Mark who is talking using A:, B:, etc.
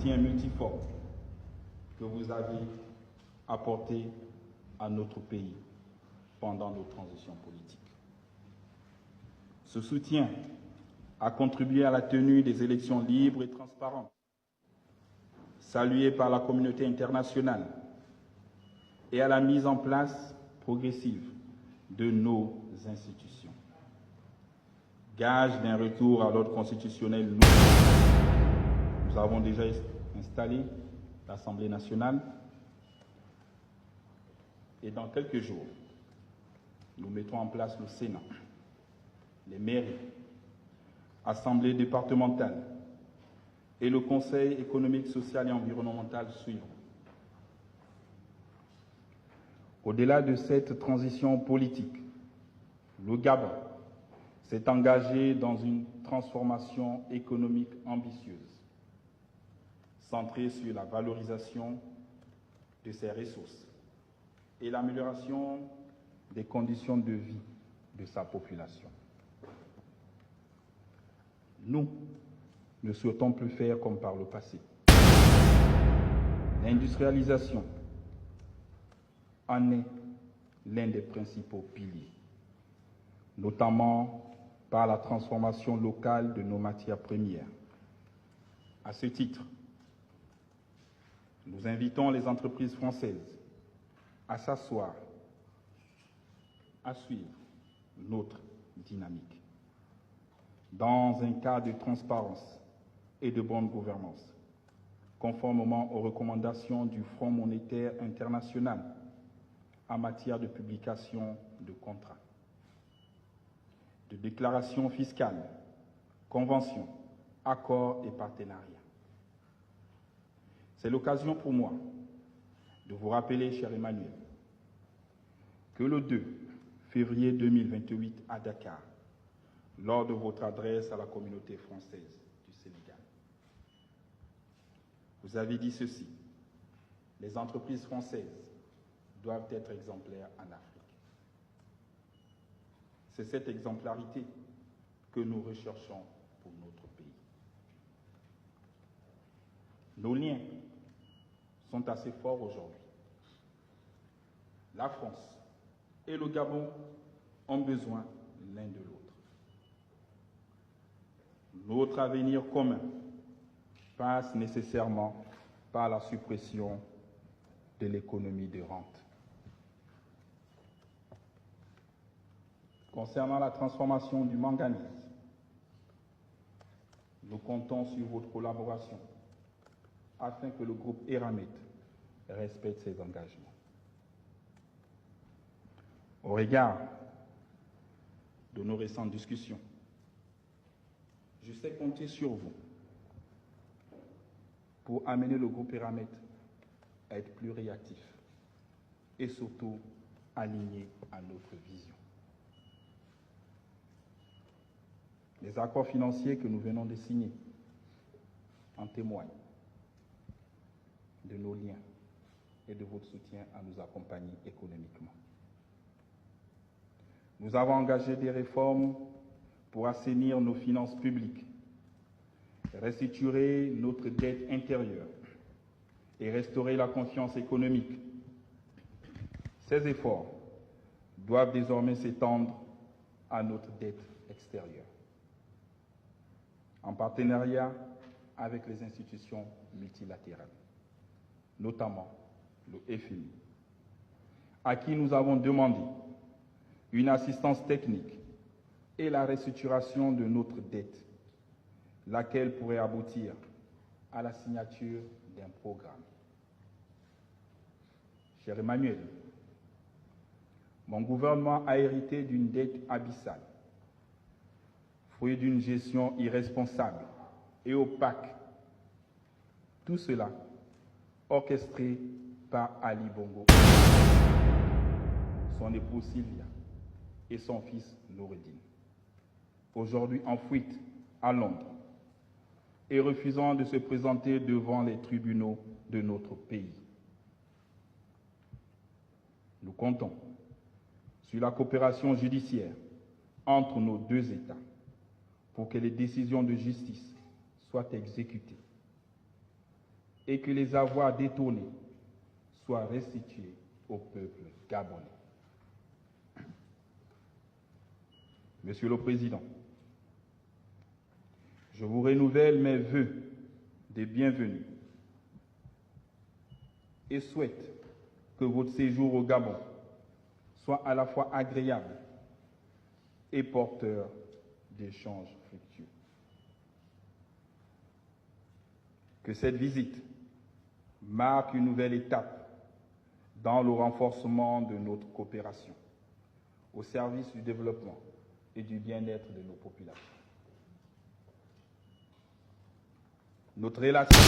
A: soutien multiforme que vous avez apporté à notre pays pendant nos transitions politiques. Ce soutien a contribué à la tenue des élections libres et transparentes, saluées par la communauté internationale, et à la mise en place progressive de nos institutions. Gage d'un retour à l'ordre constitutionnel, nous avons déjà installé l'Assemblée nationale et dans quelques jours, nous mettrons en place le Sénat, les mairies, assemblées départementales et le Conseil économique, social et environnemental suivront. Au-delà de cette transition politique, le Gabon s'est engagé dans une transformation économique ambitieuse, centrée sur la valorisation de ses ressources et l'amélioration des conditions de vie de sa population. Nous ne souhaitons plus faire comme par le passé. L'industrialisation en est l'un des principaux piliers, notamment par la transformation locale de nos matières premières. À ce titre, nous invitons les entreprises françaises à s'asseoir, à suivre notre dynamique, dans un cadre de transparence et de bonne gouvernance, conformément aux recommandations du Fonds monétaire international en matière de publication de contrats, de déclarations fiscales, conventions, accords et partenariats. C'est l'occasion pour moi de vous rappeler, cher Emmanuel, que le 2 février 2028 à Dakar, lors de votre adresse à la communauté française du Sénégal, vous avez dit ceci: les entreprises françaises doivent être exemplaires en Afrique. C'est cette exemplarité que nous recherchons pour notre pays. Nos liens sont assez forts aujourd'hui. La France et le Gabon ont besoin l'un de l'autre. Notre avenir commun passe nécessairement par la suppression de l'économie de rente. Concernant la transformation du manganèse, nous comptons sur votre collaboration afin que le groupe Eramet respecte ses engagements. Au regard de nos récentes discussions, je sais compter sur vous pour amener le groupe Eramet à être plus réactif et surtout aligné à notre vision. Les accords financiers que nous venons de signer en témoignent de nos liens et de votre soutien à nous accompagner économiquement. Nous avons engagé des réformes pour assainir nos finances publiques, restructurer notre dette intérieure et restaurer la confiance économique. Ces efforts doivent désormais s'étendre à notre dette extérieure, en partenariat avec les institutions multilatérales, notamment le FMI, à qui nous avons demandé une assistance technique et la restructuration de notre dette, laquelle pourrait aboutir à la signature d'un programme. Cher Emmanuel, mon gouvernement a hérité d'une dette abyssale, fruit d'une gestion irresponsable et opaque. Tout cela orchestré par Ali Bongo, son épouse Sylvia et son fils Noureddin, aujourd'hui en fuite à Londres et refusant de se présenter devant les tribunaux de notre pays. Nous comptons sur la coopération judiciaire entre nos deux États pour que les décisions de justice soient exécutées. et que les avoirs détournés soient restitués au peuple gabonais. Monsieur le Président, je vous renouvelle mes vœux de bienvenue et souhaite que votre séjour au Gabon soit à la fois agréable et porteur d'échanges fructueux. Que cette visite marque une nouvelle étape dans le renforcement de notre coopération au service du développement et du bien-être de nos populations. Notre relation